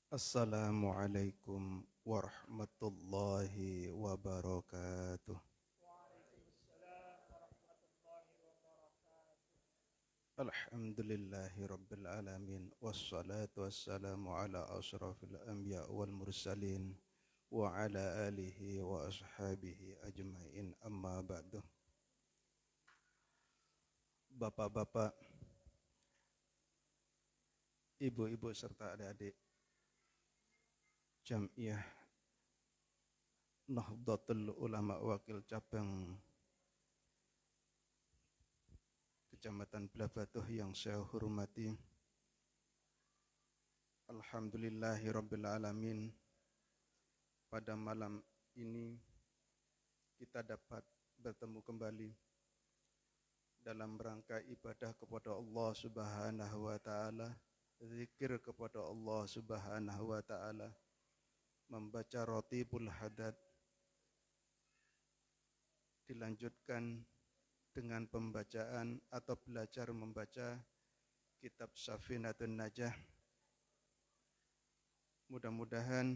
Assalamualaikum warahmatullahi wabarakatuh. Alhamdulillahi rabbil alamin. Wassalatu wassalamu ala ashrafil anbiya wal mursalin wa ala alihi wa ashabihi ajmain, amma ba'du. Bapak-bapak, ibu-ibu serta adik-adik Jam'iyah Nahdlatul Ulama Wakil Cabang Kecamatan Blabatuh yang saya hormati, Alhamdulillahirabbil alamin. Pada malam ini kita dapat bertemu kembali dalam rangka ibadah kepada Allah Subhanahu wa taala, zikir kepada Allah Subhanahu wa taala, membaca Ratibul Hadad, dilanjutkan dengan pembacaan atau belajar membaca kitab Safinatun Najah. Mudah-mudahan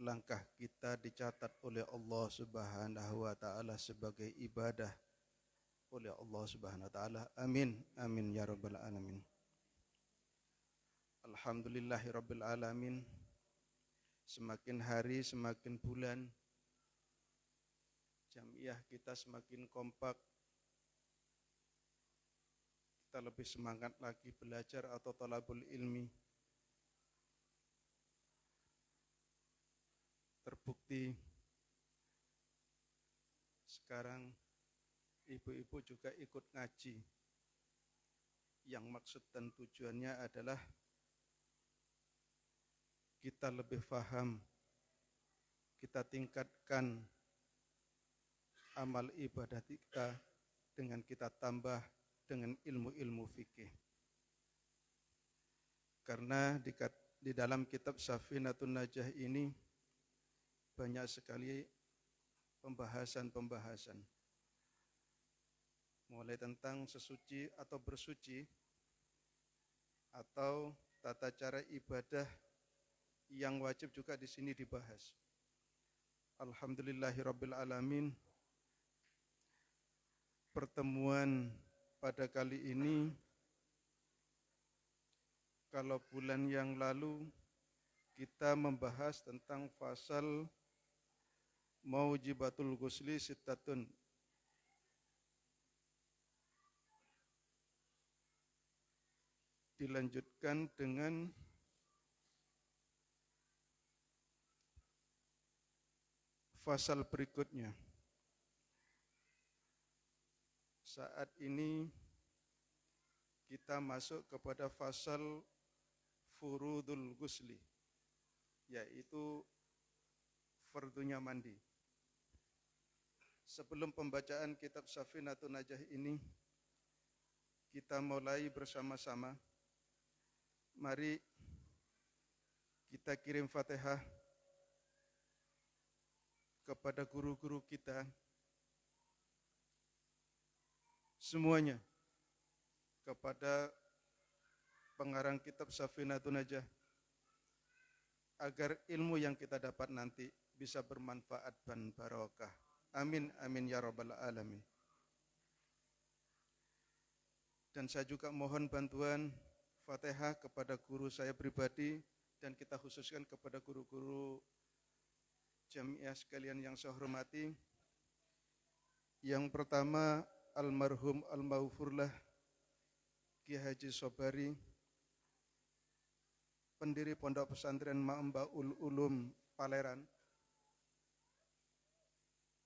langkah kita dicatat oleh Allah Subhanahu wa taala sebagai ibadah oleh Allah Subhanahu wa taala. Amin amin ya rabbal alamin. Alhamdulillahirabbil alamin. Semakin hari, semakin bulan, Jam'iyah kita semakin kompak. Kita lebih semangat lagi belajar atau talabul ilmi. Terbukti sekarang ibu-ibu juga ikut ngaji. Yang maksud dan tujuannya adalah kita lebih paham, kita tingkatkan amal ibadah kita dengan kita tambah dengan ilmu-ilmu fikih. Karena di dalam kitab Safinatun Najah ini banyak sekali pembahasan-pembahasan. Mulai tentang sesuci atau bersuci, atau tata cara ibadah yang wajib juga di sini dibahas. Alhamdulillahirabbil alamin. Pertemuan pada kali ini, kalau bulan yang lalu kita membahas tentang fasal maujibatul ghusli sittatun. Dilanjutkan dengan fasal berikutnya. Saat ini kita masuk kepada fasal furudul ghusli, yaitu fardunya mandi. Sebelum pembacaan kitab Safinatun Najah ini, kita mulai bersama-sama. Mari kita kirim Fatihah kepada guru-guru kita semuanya, kepada pengarang kitab Safinatun Najah, agar ilmu yang kita dapat nanti bisa bermanfaat dan barokah. Amin amin ya rabbal alamin. Dan saya juga mohon bantuan Fatihah kepada guru saya pribadi, dan kita khususkan kepada guru-guru Jam'iyah sekalian yang saya hormati. Yang pertama, almarhum al-maghfurlah Ki Haji Sobari, pendiri Pondok Pesantren Ma'ambaul Ulum Paleran.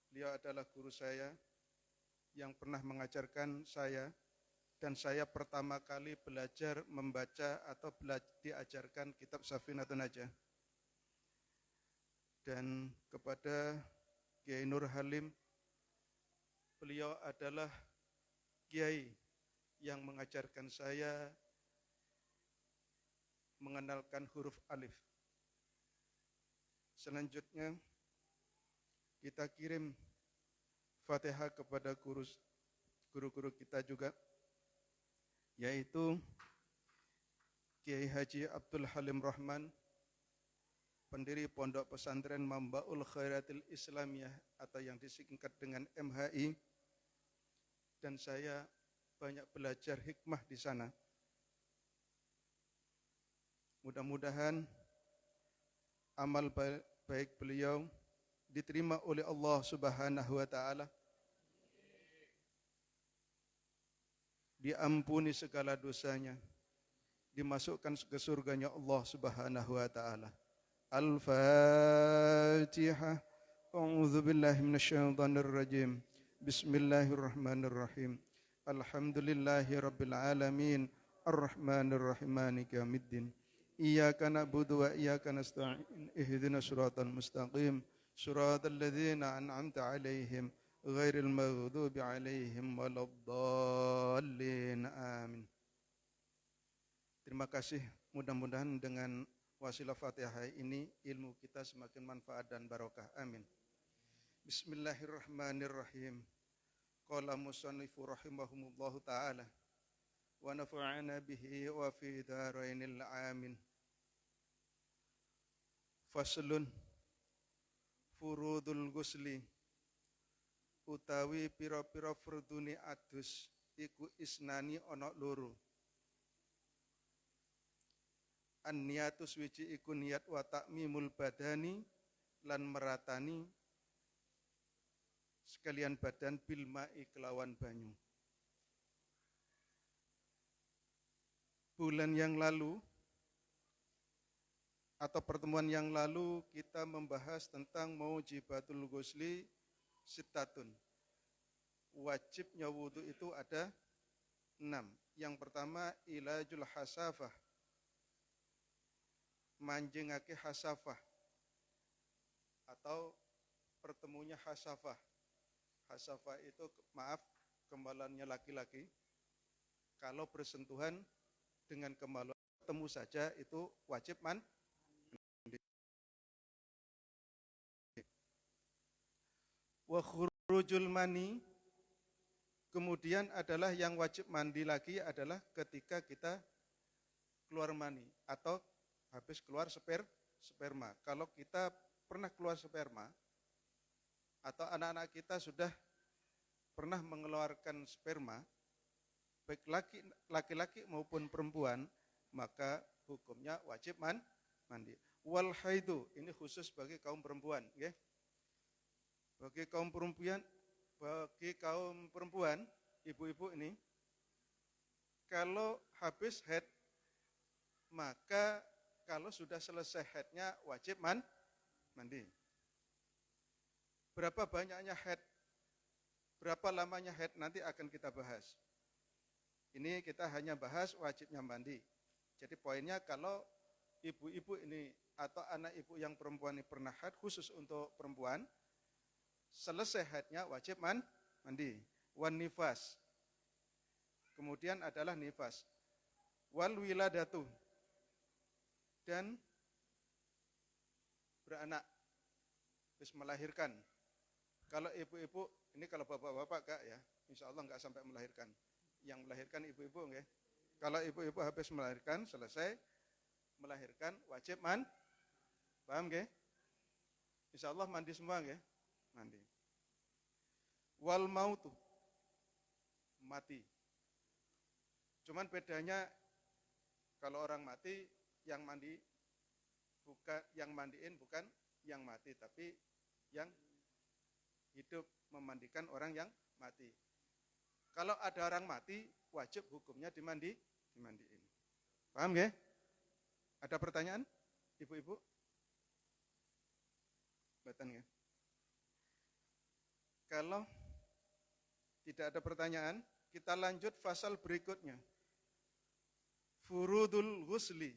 Beliau adalah guru saya yang pernah mengajarkan saya, dan saya pertama kali belajar membaca atau diajarkan kitab Safinatun Najah. Dan kepada Kiai Nur Halim, beliau adalah kiai yang mengajarkan saya mengenalkan huruf alif. Selanjutnya kita kirim Fatihah kepada guru-guru kita juga, yaitu Kiai Haji Abdul Halim Rahman, pendiri Pondok Pesantren Mambaul Khairatil Islamiyah atau yang disingkat dengan MHI, dan saya banyak belajar hikmah di sana. Mudah-mudahan amal baik beliau diterima oleh Allah Subhanahu wa taala, diampuni segala dosanya, dimasukkan ke surganya Allah Subhanahu wa taala. Al-Fatihah. A'udzu billahi minasyaitonir rajim. Bismillahirrahmanirrahim. Alhamdulillahi rabbil alamin. Ar-Rahmanir Rahim. Maliki yaumiddin. Iyyaka na'budu wa iyyaka nasta'in. Ihdinas siratal mustaqim. Siratal ladzina an'amta 'alaihim ghairil maghdubi 'alaihim waladdallin. Amin. Terima kasih. Mudah-mudahan dengan wasilah Fatihah ini ilmu kita semakin manfaat dan barokah. Amin. Bismillahirrahmanirrahim. Qala musannifu rahimahumullahu ta'ala wa nafa'ana bihi wa fi dharainil amin. Faslun furudul ghusli utawi pira-pira furdune adus iku isnani ana loro. An-niyatu suci iku niat wa ta'mimul badani lan meratani sekalian badan bil ma'i kelawan banyu. Bulan yang lalu atau pertemuan yang lalu kita membahas tentang maujibatul ghusli sittatun. Wajibnya wudu itu ada 6. Yang pertama ilajul hasafah, manjingake hasafah atau pertemunya hasafah. Hasafah itu kemaluannya laki-laki. Kalau bersentuhan dengan kemaluan ketemu saja itu wajib mandi. Wa khurujul mani, kemudian adalah yang wajib mandi lagi adalah ketika kita keluar mani atau habis keluar sperma. Kalau kita pernah keluar sperma atau anak-anak kita sudah pernah mengeluarkan sperma, baik laki-laki maupun perempuan, maka hukumnya wajib mandi. Wal haidu, ini khusus bagi kaum perempuan, ya. Bagi kaum perempuan, ibu-ibu ini, kalau habis haid, maka kalau sudah selesai haidnya wajib mandi. Berapa banyaknya haid, berapa lamanya haid nanti akan kita bahas. Ini kita hanya bahas wajibnya mandi. Jadi poinnya kalau ibu-ibu ini atau anak ibu yang perempuan ini pernah haid, khusus untuk perempuan, selesai haidnya wajib mandi. Wan nifas, kemudian adalah nifas. Wal wiladatu, dan beranak, terus melahirkan. Kalau ibu-ibu, ini kalau bapak-bapak enggak ya, insya Allah enggak sampai melahirkan. Yang melahirkan ibu-ibu enggak. Kalau ibu-ibu habis melahirkan, selesai melahirkan, wajib paham enggak? Insya Allah mandi semua enggak? Mandi. Wal mautu, mati. Cuman bedanya kalau orang mati, yang mandi bukan yang mandiin, bukan yang mati, tapi yang hidup memandikan orang yang mati. Kalau ada orang mati, wajib hukumnya dimandiin. Paham nggih? Ada pertanyaan, ibu-ibu? Batan nggih? Kalau tidak ada pertanyaan, kita lanjut fasal berikutnya. Furudul ghusli.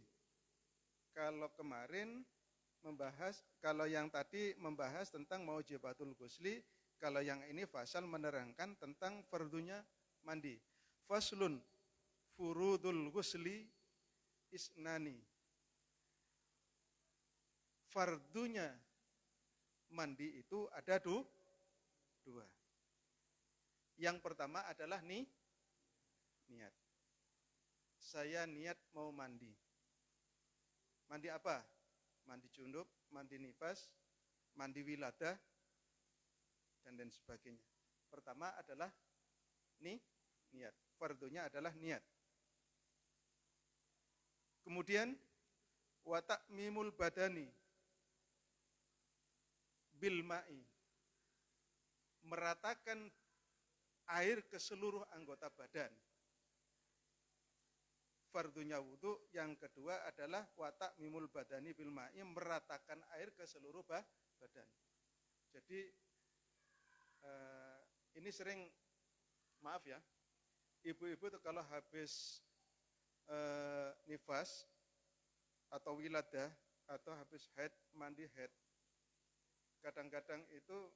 Kalau kemarin membahas, kalau yang tadi membahas tentang maujibatul ghusli, kalau yang ini fasal menerangkan tentang fardunya mandi. Faslun furudul ghusli isnani. Fardunya mandi itu ada dua. Yang pertama adalah niat. Saya niat mau mandi. Mandi apa? Mandi junub, mandi nifas, mandi wiladah, dan lain sebagainya. Pertama adalah niat. Fardunya adalah niat. Kemudian wa ta'mimul badani bil ma'i, meratakan air ke seluruh anggota badan. Fardunya wudu. Yang kedua adalah wa ta'mimul badani bil ma'i, meratakan air ke seluruh badan. Jadi ini sering, maaf ya, ibu-ibu tuh kalau habis nifas atau wiladah atau habis haid, mandi haid, kadang-kadang itu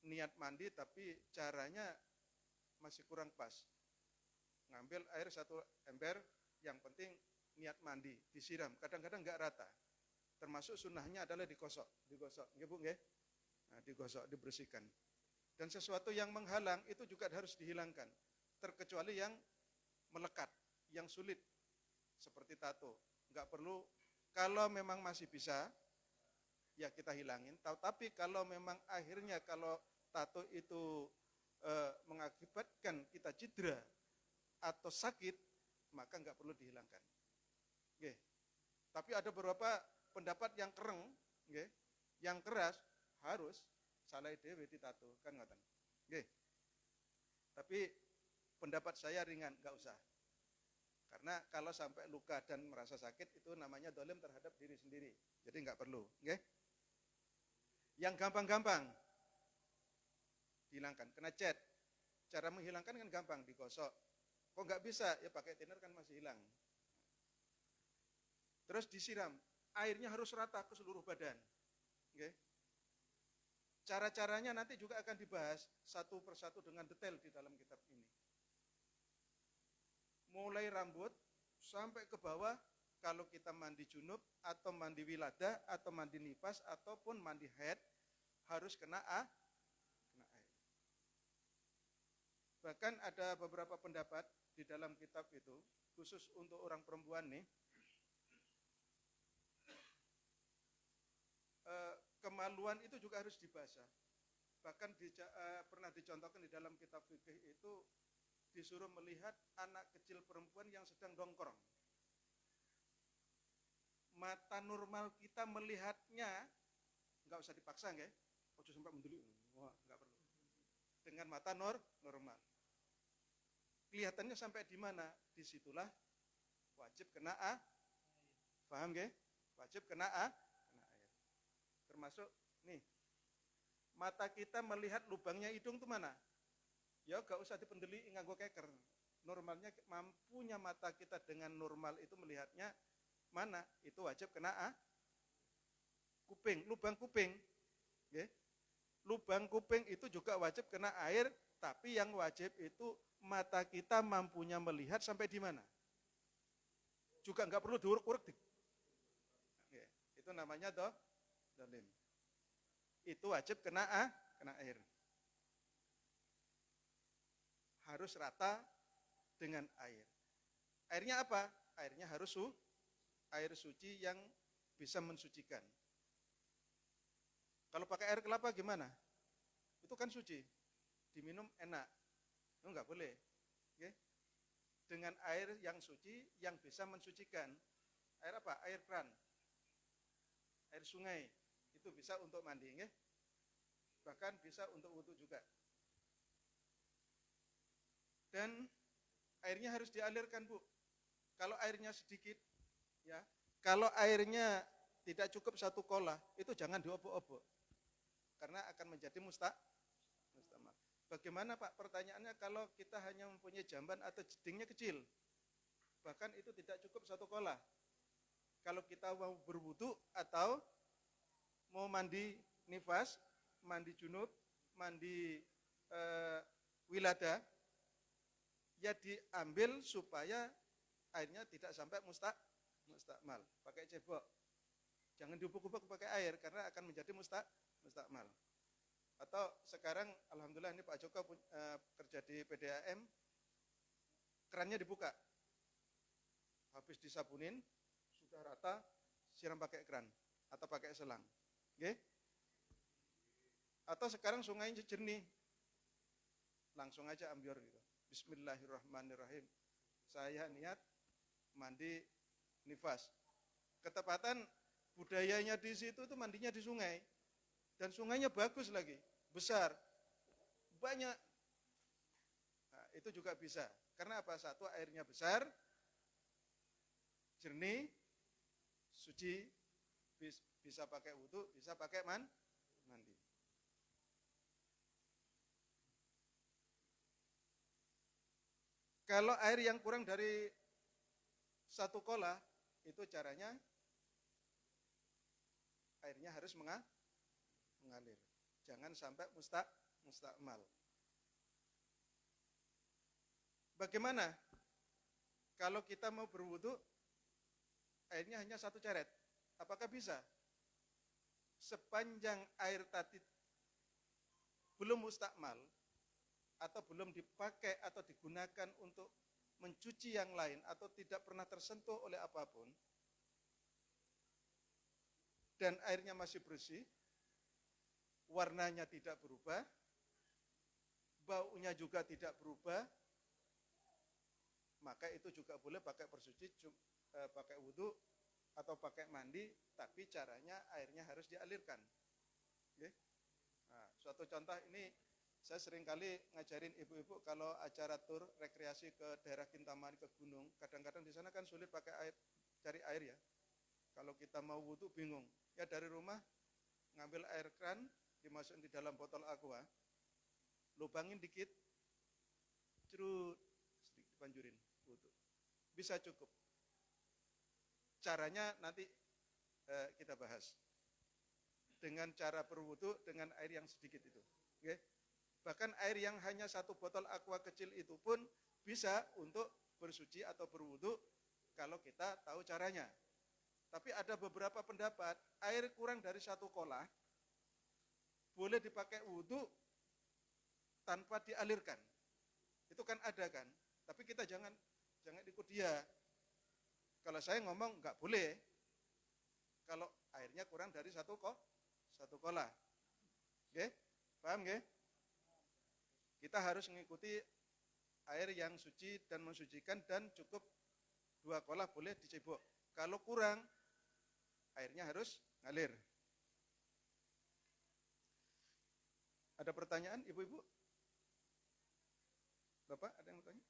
niat mandi tapi caranya masih kurang pas. Ngambil air 1 ember, yang penting niat mandi, disiram, kadang-kadang enggak rata. Termasuk sunnahnya adalah digosok, nggih Bu nggih? Nah, digosok, dibersihkan. Dan sesuatu yang menghalang itu juga harus dihilangkan. Terkecuali yang melekat, yang sulit, seperti tato. Enggak perlu, kalau memang masih bisa, ya kita hilangin. Tapi kalau memang akhirnya kalau tato itu mengakibatkan kita cedera atau sakit, maka enggak perlu dihilangkan. Nggih. Tapi ada beberapa pendapat yang kereng, nggih, yang keras, harus salai dhewe ditato, kan ngoten. Nggih. Tapi pendapat saya ringan, enggak usah. Karena kalau sampai luka dan merasa sakit, itu namanya dolim terhadap diri sendiri. Jadi enggak perlu. Okay? Yang gampang-gampang, dihilangkan. Kena cat. Cara menghilangkan kan gampang, digosok. Kok enggak bisa? Ya pakai thinner kan masih hilang. Terus disiram. Airnya harus rata ke seluruh badan. Okay? Cara-caranya nanti juga akan dibahas satu persatu dengan detail di dalam kitab ini. Mulai rambut sampai ke bawah, kalau kita mandi junub atau mandi wiladah atau mandi nifas ataupun mandi haid, harus kena air. Bahkan ada beberapa pendapat di dalam kitab itu, khusus untuk orang perempuan nih, kemaluan itu juga harus dibasah. Bahkan pernah dicontohkan di dalam kitab fikih itu, disuruh melihat anak kecil perempuan yang sedang dongkrong. Mata normal kita melihatnya, enggak usah dipaksa, nggih. Ojo sampai mendelik. Wah, enggak perlu. Dengan mata normal. Kelihatannya sampai di mana? Disitulah wajib kena air. Paham nggih? Wajib kena air. Termasuk nih, mata kita melihat lubangnya hidung itu mana? Ya gak usah dipendeli nganggo keker. Normalnya mampunya mata kita dengan normal itu melihatnya mana? Itu wajib kena kuping, lubang kuping. Okay? Lubang kuping itu juga wajib kena air, tapi yang wajib itu mata kita mampunya melihat sampai di mana. Juga enggak perlu diuruk-uruk. Okay. Itu namanya dolim. Itu wajib kena air. Harus rata dengan air. Airnya apa? Airnya harus air suci yang bisa mensucikan. Kalau pakai air kelapa gimana? Itu kan suci. Diminum enak. Itu enggak boleh. Okay? Dengan air yang suci yang bisa mensucikan. Air apa? Air keran. Air sungai. Itu bisa untuk mandi. Okay? Bahkan bisa untuk wudu juga. Dan airnya harus dialirkan, Bu. Kalau airnya sedikit, ya, kalau airnya tidak cukup 1 kolah, itu jangan diobok-obok. Karena akan menjadi mustamal. Bagaimana Pak pertanyaannya kalau kita hanya mempunyai jamban atau jedingnya kecil? Bahkan itu tidak cukup 1 kolah. Kalau kita mau berwudu atau mau mandi nifas, mandi junub, mandi wiladah, ya diambil supaya airnya tidak sampai mustakmal. Pakai cebok. Jangan diubuk-ubuk pakai air karena akan menjadi mustakmal. Atau sekarang alhamdulillah ini Pak Joko kerja di PDAM, kerannya dibuka. habis disabunin, sudah rata, siram pakai keran atau pakai selang. Oke? Atau sekarang sungainya jernih, langsung aja ambiar gitu. Bismillahirrahmanirrahim. Saya niat mandi nifas. Ketepatan budayanya di situ itu mandinya di sungai. Dan sungainya bagus lagi, besar, banyak. Nah, itu juga bisa. Karena apa? Satu, airnya besar, jernih, suci, bisa pakai wudu, bisa pakai mandi. Kalau air yang kurang dari 1 kolah, itu caranya airnya harus mengalir. Jangan sampai mustakmal. Bagaimana kalau kita mau berwudu, airnya hanya 1 ceret? Apakah bisa? Sepanjang air tadi belum mustakmal, atau belum dipakai atau digunakan untuk mencuci yang lain, atau tidak pernah tersentuh oleh apapun, dan airnya masih bersih, warnanya tidak berubah, baunya juga tidak berubah, maka itu juga boleh pakai bersuci, pakai wudu atau pakai mandi, tapi caranya airnya harus dialirkan. Oke? Nah, suatu contoh ini, saya seringkali ngajarin ibu-ibu kalau acara tur rekreasi ke daerah Kintamani, ke gunung, kadang-kadang di sana kan sulit pakai air, cari air ya. Kalau kita mau wudu bingung, ya dari rumah ngambil air keran, dimasukin di dalam botol aqua, lubangin dikit, cerut, sedikit dipanjurin, wudu. Bisa cukup. Caranya nanti kita bahas. Dengan cara berwudu dengan air yang sedikit itu. Okay? Bahkan air yang hanya 1 botol aqua kecil itu pun bisa untuk bersuci atau berwudu kalau kita tahu caranya. Tapi ada beberapa pendapat, air kurang dari 1 kolah boleh dipakai wudu tanpa dialirkan. Itu kan ada kan? Tapi kita jangan ikut dia. Kalau saya ngomong nggak boleh kalau airnya kurang dari 1 kolah. Oke? Paham nggih? Kita harus mengikuti air yang suci dan mensucikan, dan cukup 2 kolah boleh dicebok. Kalau kurang, airnya harus ngalir. Ada pertanyaan, ibu-ibu? Bapak, ada yang bertanya?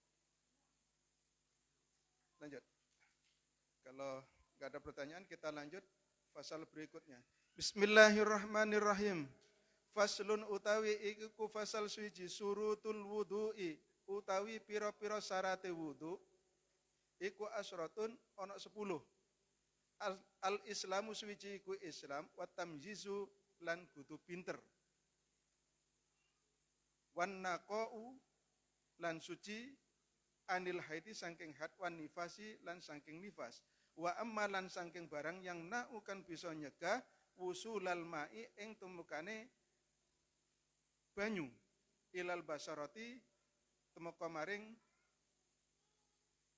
Lanjut. Kalau nggak ada pertanyaan, kita lanjut pasal berikutnya. Bismillahirrahmanirrahim. Faslun utawi iku fasal suci surutul wudu'i, utawi piro-piro syarate wudu, iku asratun ono 10. Al-islamu suci iku Islam, wa tamyizu lan kudu pinter. Wan naqa'u lan suci, anil haidi saking had, wan nifasi lan saking nifas. Wa amma lan saking barang yang na'ukan bisa nyegah wusulal ma'i ing tumukane banyu ilal basarati temeka maring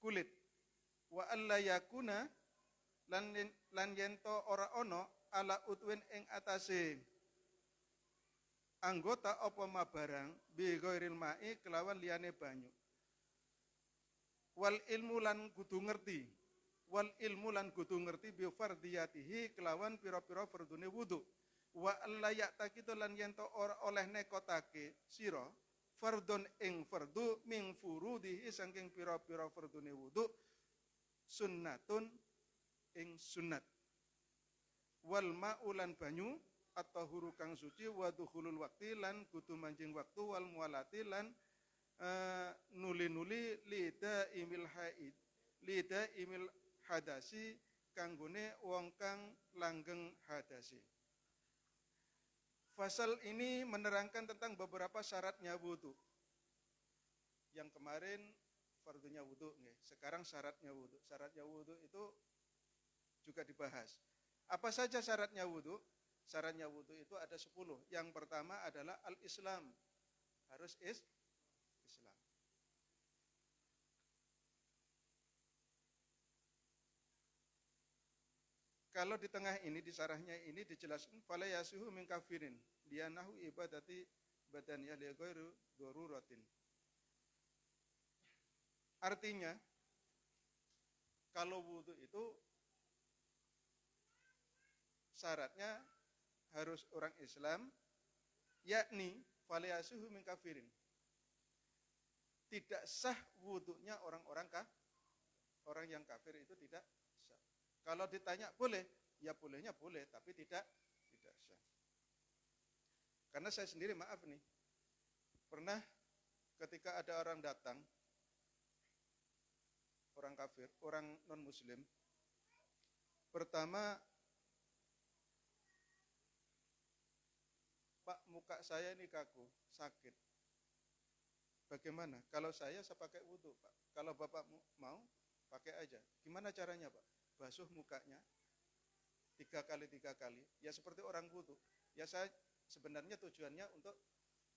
kulit. Wa alla yakuna lan yento ora ono ala utwin ing atase anggota apa ma barang bi ghairil ma'i kelawan liyane banyu. Wal ilmu lan kudu ngerti bi fardiyatihi kelawan pira-pira fardune wudu. Wa alla ya'taqidu lan yento ora oleh nekotake sira fardun ing fardu min furudihi saking pira-pira fardune wudu sunnatun ing sunnat. Wal ma'ulan banyu atau huru kang suci, wa dukhulul waqti lan kudu manjing waktu, wal mualati lan nuli-nuli lida imil hadasi kanggone wong kang langgeng hadasi. Fasal ini menerangkan tentang beberapa syaratnya wudu. Yang kemarin fardunya wudu, sekarang syaratnya wudu. Syaratnya wudu itu juga dibahas. Apa saja syaratnya wudu? Syaratnya wudu itu ada 10. Yang pertama adalah al-Islam. Harus Islam. Kalau di tengah ini, di sarahnya ini dijelaskan fala yasuhu min kafirin lianahu ibadati badaniyah li ghairu daruratin. Artinya kalau wudu itu syaratnya harus orang Islam, yakni fala yasuhu min kafirin. Tidak sah wudunya orang-orang orang yang kafir itu tidak sah. Kalau ditanya boleh, ya bolehnya boleh, tapi tidak sah. Karena saya sendiri maaf nih, pernah ketika ada orang datang, orang kafir, orang non muslim, pertama, Pak, muka saya ini kaku, sakit. Bagaimana? Kalau saya pakai wudu, Pak. Kalau Bapak mau, pakai aja. Gimana caranya, Pak? Basuh mukanya 3 kali. Ya seperti orang wudu. Ya saya sebenarnya tujuannya untuk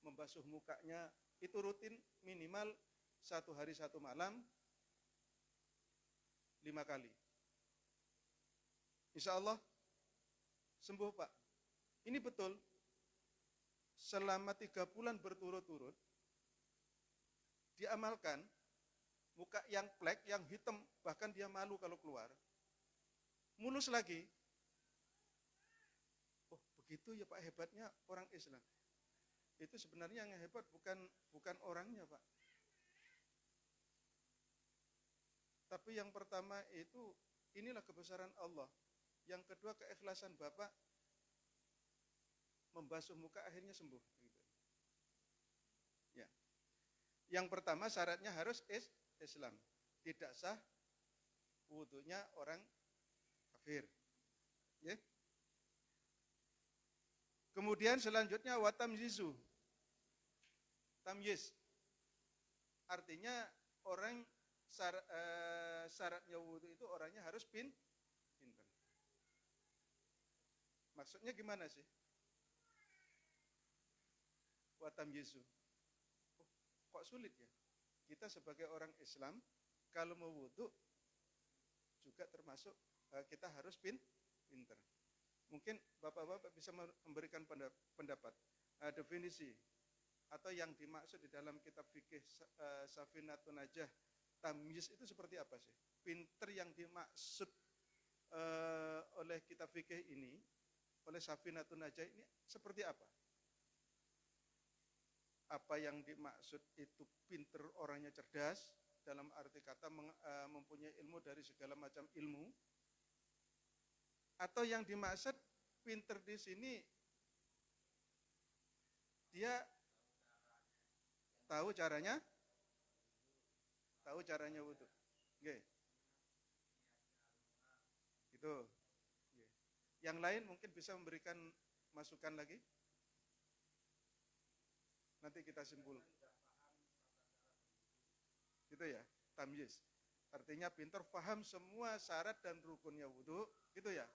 membasuh mukanya itu rutin minimal 1 hari 1 malam 5 kali. Insya Allah sembuh, Pak. Ini betul. Selama 3 bulan berturut-turut diamalkan, muka yang plek, yang hitam, bahkan dia malu kalau keluar. Mulus lagi. Oh, begitu ya Pak, hebatnya orang Islam. Itu sebenarnya yang hebat bukan orangnya, Pak. Tapi yang pertama itu, inilah kebesaran Allah. Yang kedua, keikhlasan Bapak membasuh muka akhirnya sembuh. Ya. Yang pertama syaratnya harus Islam. Tidak sah wudunya orang kafir. Ya. Kemudian selanjutnya watamyizu. Tamyiz. Artinya orang syaratnya wudu itu orangnya harus pinter. Maksudnya gimana sih? Watamyizu. Kok sulit ya? Kita sebagai orang Islam, kalau mau wudu juga termasuk kita harus pinter. Mungkin bapak-bapak bisa memberikan pendapat, definisi, atau yang dimaksud di dalam kitab fikih Safinatun Najah, tamyiz itu seperti apa sih? Pinter yang dimaksud oleh kitab fikih ini, oleh Safinatun Najah ini seperti apa? Apa yang dimaksud itu pinter, orangnya cerdas, dalam arti kata mempunyai ilmu dari segala macam ilmu, atau yang dimaksud pinter di sini dia tahu caranya wudu. Oke. Gitu. Oke. Yang lain mungkin bisa memberikan masukan lagi. Nanti kita simpul. Gitu ya, tamyiz. Artinya pintar paham semua syarat dan rukunnya wudu, gitu ya.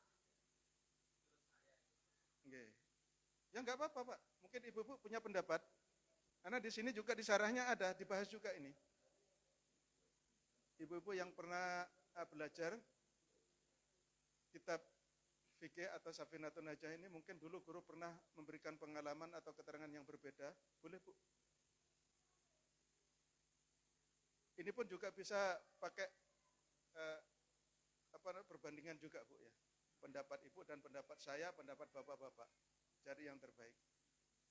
Oke. Ya enggak apa-apa, Pak. Mungkin Ibu-ibu punya pendapat. Karena di sini juga di sarahnya ada, dibahas juga ini. Ibu-ibu yang pernah belajar kitab fikih atau Safinatun Najah ini, mungkin dulu guru pernah memberikan pengalaman atau keterangan yang berbeda. Boleh, Bu? Ini pun juga bisa pakai perbandingan juga, Bu ya. Pendapat Ibu dan pendapat saya, pendapat Bapak-bapak. Cari yang terbaik.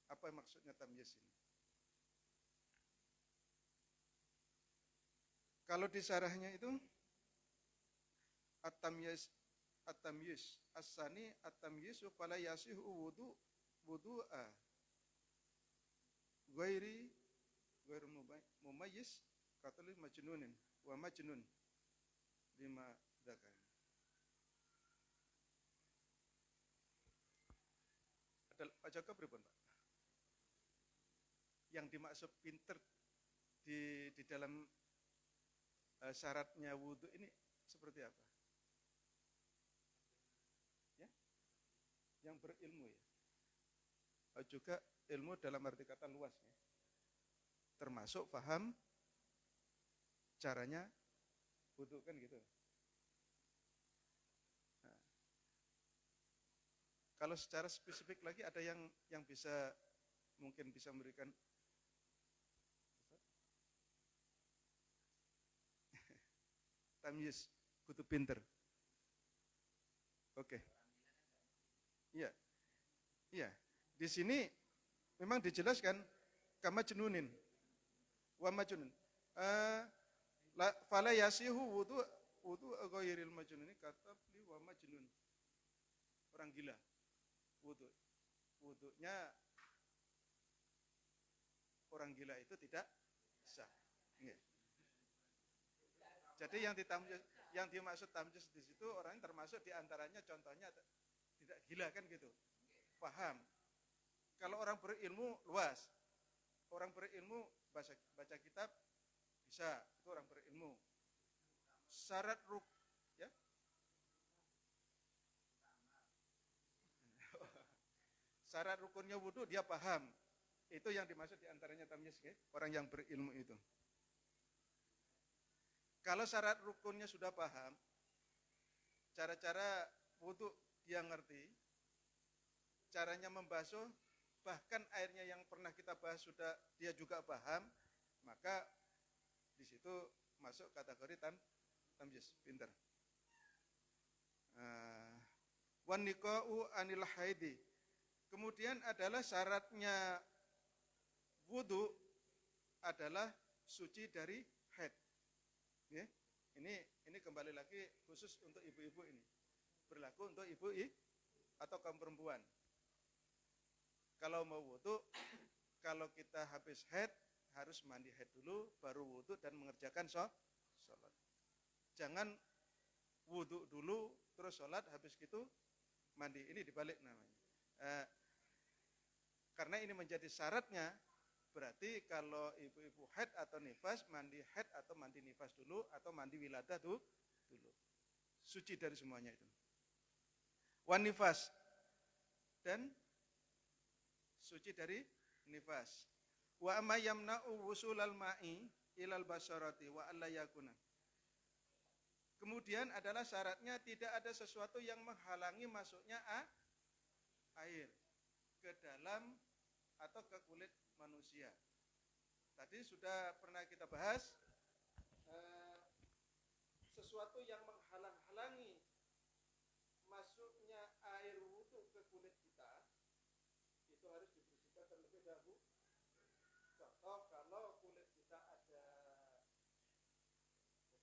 Apa maksudnya tamyiz ini? Kalau di sarahnya itu at-tamyiz as-sani at-tamyizu fala yasihu wudu'a ghairi mumayyiz katalil majnunin wa majnun lima dzakar. Ada Pak Joko pripun, Pak? Yang dimaksud pinter di dalam syaratnya wudu ini seperti apa? Ya? Yang berilmu ya. Juga ilmu dalam arti kata luas ya. Termasuk paham caranya wudu kan gitu. Nah, Kalau secara spesifik lagi ada yang bisa mungkin bisa memberikan tamyiz, kutu pinter. Oke. Iya. Iya. Di sini memang dijelaskan kama jenunin. Wa majnun. Fala yasihu wudu ghairil majnun, ini kata beli wa majnun. Orang gila. Wudunya orang gila itu tidak sah. Nggih. Jadi yang dimaksud tamyiz di situ orang termasuk diantaranya contohnya tidak gila kan gitu. Paham. Kalau orang berilmu luas. Orang berilmu baca kitab bisa, itu orang berilmu. Syarat ya. Syarat rukunnya wudu dia paham. Itu yang dimaksud diantaranya tamyiz, orang yang berilmu itu. Kalau syarat rukunnya sudah paham, cara-cara wudu dia ngerti, caranya membasuh, bahkan airnya yang pernah kita bahas sudah dia juga paham, maka di situ masuk kategori tamyiz, pinter. Wan niqa'u anil haidi. Kemudian adalah syaratnya wudu adalah suci dari haid. Ya, ini kembali lagi khusus untuk ibu-ibu ini. Berlaku untuk ibu atau kaum perempuan. Kalau mau wudu, kalau kita habis haid, harus mandi haid dulu, baru wudu dan mengerjakan sholat. Jangan wudu dulu, terus sholat, habis gitu mandi. Ini dibalik namanya. Karena ini menjadi syaratnya, berarti kalau ibu-ibu haid atau nifas, mandi haid atau mandi nifas dulu, atau mandi wiladah dulu. Suci dari semuanya itu. Wan nifas. Dan suci dari nifas. Wa amma yamna'u wusulal ma'i ilal basarati wa alla yakuna. Kemudian adalah syaratnya tidak ada sesuatu yang menghalangi masuknya air ke dalam atau ke kulit manusia. Tadi sudah pernah kita bahas sesuatu yang menghalang-halangi masuknya air wudu ke kulit kita itu harus dibersihkan terlebih dahulu. Contoh, kalau kulit kita ada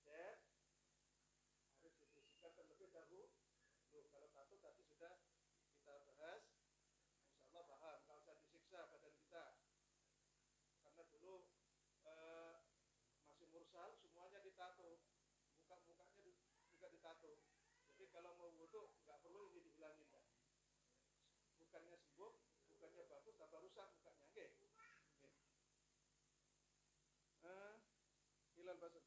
bedet, harus dibersihkan terlebih dahulu. Kalau tato tadi sudah kita bahas, insya Allah paham. Kalau usah disiksa badan kita, karena dulu masih mursal, semuanya ditato, muka-mukanya juga ditato. Jadi kalau mau wudu nggak perlu ini dihilangin, kan? Bukannya sembuh, bukannya bagus, tambah rusak mukanya, nggih. Hilal basar.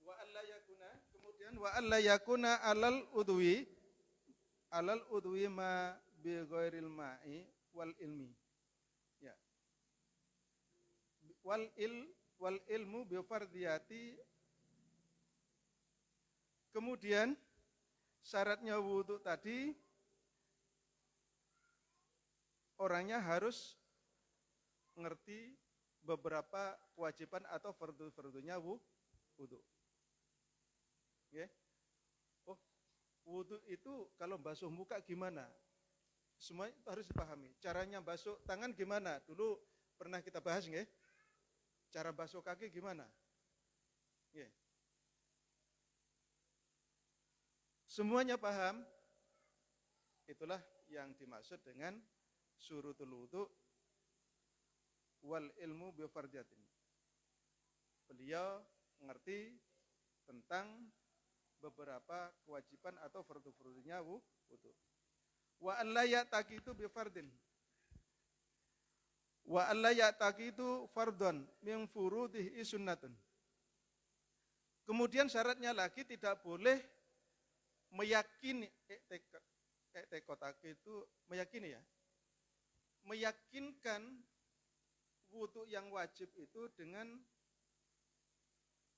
Wa alla yakuna, kemudian wa alla yakuna alal udwi ma bi ghairil ma'i wal ilmi. Ya. Wal ilmu bi fardiyati. Kemudian syaratnya wudu tadi orangnya harus ngerti beberapa kewajiban atau fardu-fardunya wudu. Ya. Oh, wudu itu kalau basuh muka gimana? Semua itu harus dipahami. Caranya basuh tangan gimana? Dulu pernah kita bahas nggih? Cara basuh kaki gimana? Ya. Semuanya paham. Itulah yang dimaksud dengan syurutul wudu wal ilmu bi fardiyatin. Beliau mengerti tentang beberapa kewajiban atau fardu-fardunya wudu. Wa alla ya'taqidu bi fardin. Wa alla ya'taqidu fardhon min furudihi sunnatun. Kemudian syaratnya lagi tidak boleh meyakini itu meyakini ya. Meyakinkan wudu yang wajib itu dengan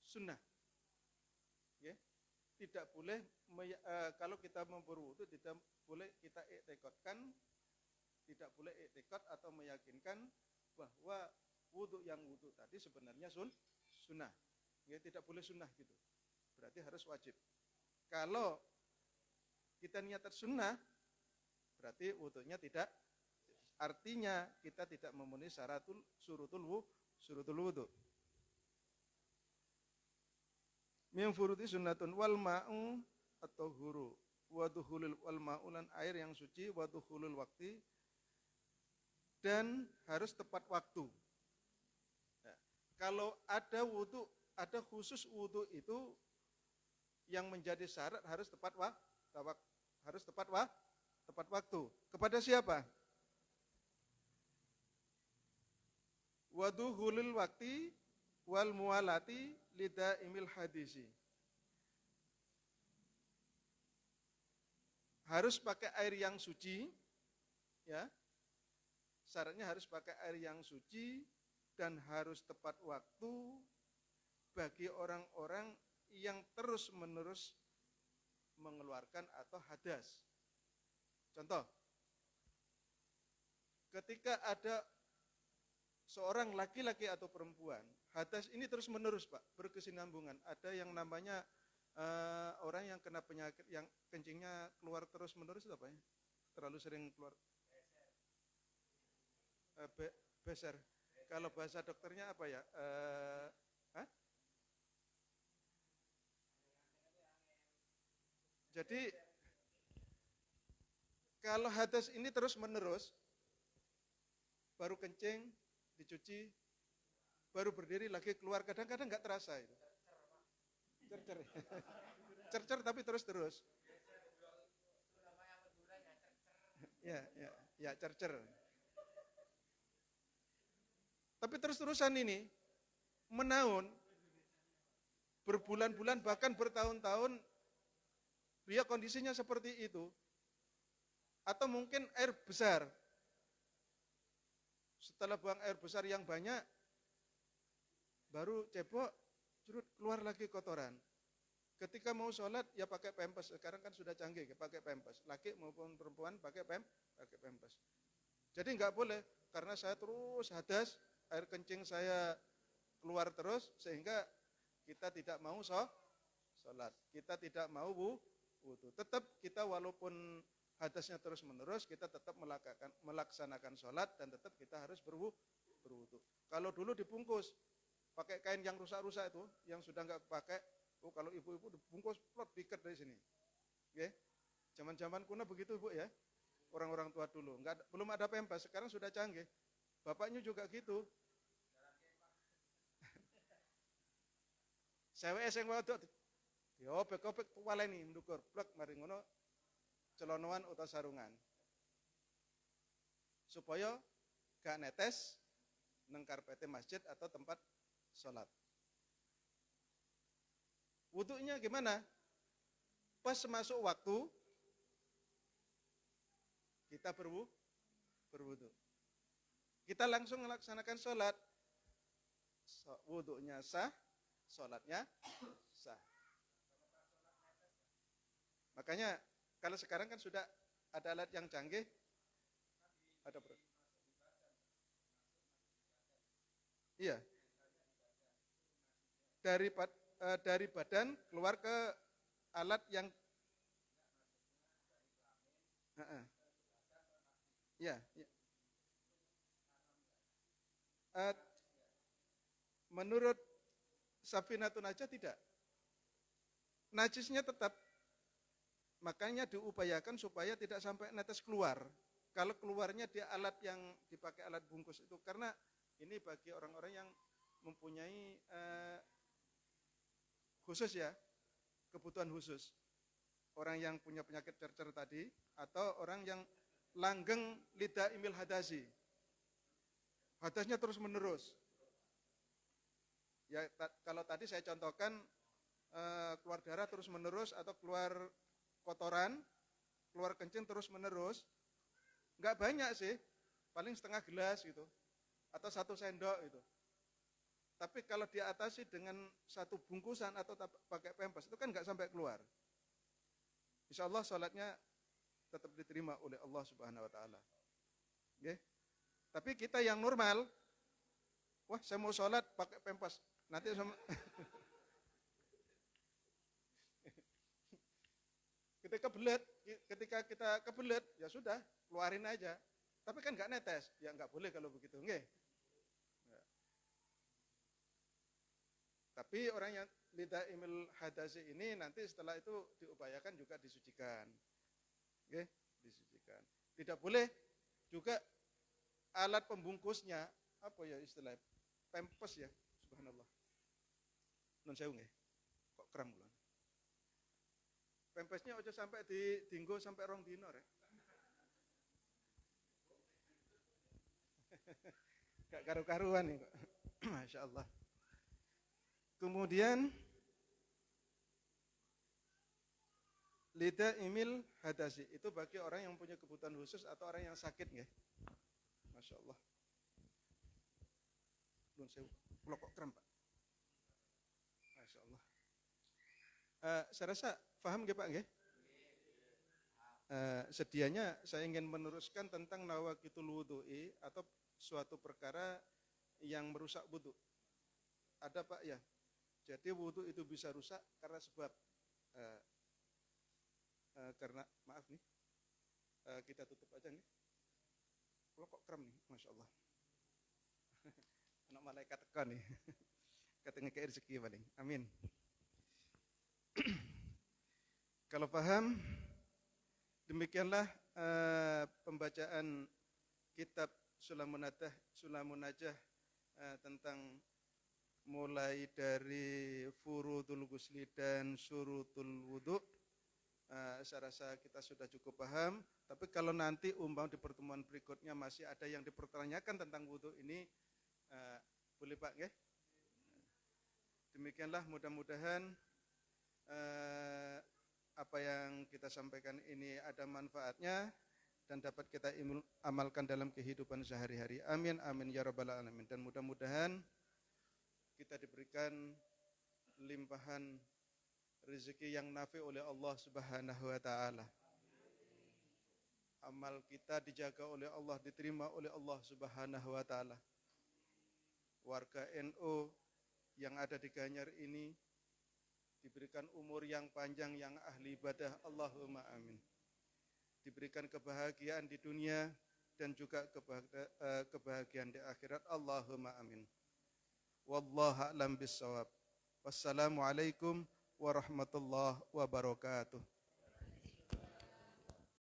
sunnah. Ya. Tidak boleh kalau kita mau berwudu tidak boleh kita i'tikadkan Tidak boleh i'tikad atau meyakinkan bahwa wudhu yang wudhu tadi sebenarnya sunnah. Ya, tidak boleh sunnah gitu. Berarti harus wajib. Kalau kita niatan sunnah, berarti wudhunya tidak. Artinya kita tidak memenuhi surutul wudhu. Min furuti sunnatun wal ma'u atau huru. Waduhulul wal ma'ulan air yang suci, waduhulul waktu, dan harus tepat waktu. Ya. Kalau ada wudhu, ada khusus wudhu itu yang menjadi syarat harus tepat waktu. Kepada siapa? Waduhulul waktu wal mualati lida imil hadisi. Harus pakai air yang suci, ya. Syaratnya harus pakai air yang suci dan harus tepat waktu bagi orang-orang yang terus-menerus mengeluarkan atau hadas. Contoh, ketika ada seorang laki-laki atau perempuan, hadas ini terus-menerus, Pak, berkesinambungan. Ada yang namanya orang yang kena penyakit yang kencingnya keluar terus-menerus itu apa ya? Terlalu sering keluar. Beser. Kalau bahasa dokternya apa ya? Jadi kalau hadas ini terus-menerus, baru kencing, dicuci, baru berdiri lagi keluar, kadang-kadang nggak terasa itu. Cercer. Cercer tapi terus-terus. Ya, cercer. Tapi terus-terusan ini menaun berbulan-bulan bahkan bertahun-tahun dia kondisinya seperti itu. Atau mungkin air besar. Setelah buang air besar yang banyak baru cebok, curut keluar lagi kotoran. Ketika mau sholat ya pakai pempes. Sekarang kan sudah canggih, pakai pempes. Laki maupun perempuan pakai pempes. Jadi nggak boleh karena saya terus hadas, air kencing saya keluar terus sehingga kita tidak mau sholat. Kita tidak mau wudhu. Tetap kita walaupun hadasnya terus menerus, kita tetap melaksanakan sholat dan tetap kita harus berwudhu. Kalau dulu dibungkus pakai kain yang rusak-rusak itu, yang sudah nggak pakai, kalau ibu-ibu dibungkus plot diikat dari sini. Oke? Zaman-zaman kuno begitu Bu ya. Orang-orang tua dulu, belum ada pempes, sekarang sudah canggih. Bapaknya juga gitu. Seweke sing wadok diobek-obek waleni ndukur plek mari ngono celonoan utawa sarungan. Supaya gak netes nang karpete masjid atau tempat sholat. Wudunya gimana? Pas masuk waktu kita berwudu. Kita langsung melaksanakan sholat. Wudunya sah, sholatnya sah. Makanya kalau sekarang kan sudah ada alat yang canggih, ada iya, dari badan keluar ke alat yang ya. Menurut Safinatun Najah tidak. Najisnya tetap. Makanya diupayakan supaya tidak sampai netes keluar. Kalau keluarnya dia alat yang dipakai alat bungkus itu. Karena ini bagi orang-orang yang mempunyai khusus ya, kebutuhan khusus. Orang yang punya penyakit cercer tadi, atau orang yang langgeng lidah imil hadasi. Hadasnya terus menerus. Ya, kalau tadi saya contohkan keluar darah terus menerus atau keluar kotoran, keluar kencing terus menerus, nggak banyak sih, paling setengah gelas gitu, atau 1 sendok gitu. Tapi kalau diatasi dengan 1 bungkusan atau pakai pempes itu kan nggak sampai keluar. Insya Allah sholatnya tetap diterima oleh Allah Subhanahu Wa Taala. Nggih. Tapi kita yang normal, wah saya mau sholat pakai pempas. Nanti sama ketika kita kebelet, ya sudah, keluarin aja. Tapi kan nggak netes, ya nggak boleh kalau begitu, nggih. Ya. Tapi orang yang lidah imil hadasi ini nanti setelah itu diupayakan juga disucikan, nggih, disucikan. Tidak boleh juga alat pembungkusnya, apa ya istilahnya, pempes ya, subhanallah. Non sewu nggih, kok kram kula. Pempesnya aja sampai dinggo sampai 2 dino rek. Gak karu-karuan nih kok. Masya Allah. Kemudian lidah imil hadasi itu bagi orang yang punya kebutuhan khusus atau orang yang sakit nggih. Masya Allah. Nun sewu. Kula kok kram, Pak. Masya Allah. Saya rasa paham nggih Pak nggih? Sedianya saya ingin meneruskan tentang nawaqitul wudu'i atau suatu perkara yang merusak wudu. Ada Pak ya? Jadi wudu itu bisa rusak karena sebab karena maaf nih, kita tutup aja nih. Kalau kok kram nih, Masya Allah. Anak malaikat tekan nih. Katanya kayak rezeki paling. Amin. Kalau paham, demikianlah pembacaan kitab Sulamun Najah tentang mulai dari furudul ghusli dan syurutul wudu. Saya rasa kita sudah cukup paham. Tapi kalau nanti umpam di pertemuan berikutnya masih ada yang dipertanyakan tentang wudu ini, boleh Pak nggih? Demikianlah mudah-mudahan apa yang kita sampaikan ini ada manfaatnya dan dapat kita amalkan dalam kehidupan sehari-hari. Amin, amin, ya rabbal alamin. Dan mudah-mudahan kita diberikan limpahan rezeki yang nafi oleh Allah Subhanahu wa taala. Amal kita dijaga oleh Allah, diterima oleh Allah Subhanahu wa taala. Warga NU yang ada di Gianyar ini diberikan umur yang panjang, yang ahli ibadah, Allahumma amin. Diberikan kebahagiaan di dunia dan juga kebahagiaan di akhirat, Allahumma amin. Wallahu a'lam bissawab. Wassalamualaikum warahmatullahi wabarakatuh.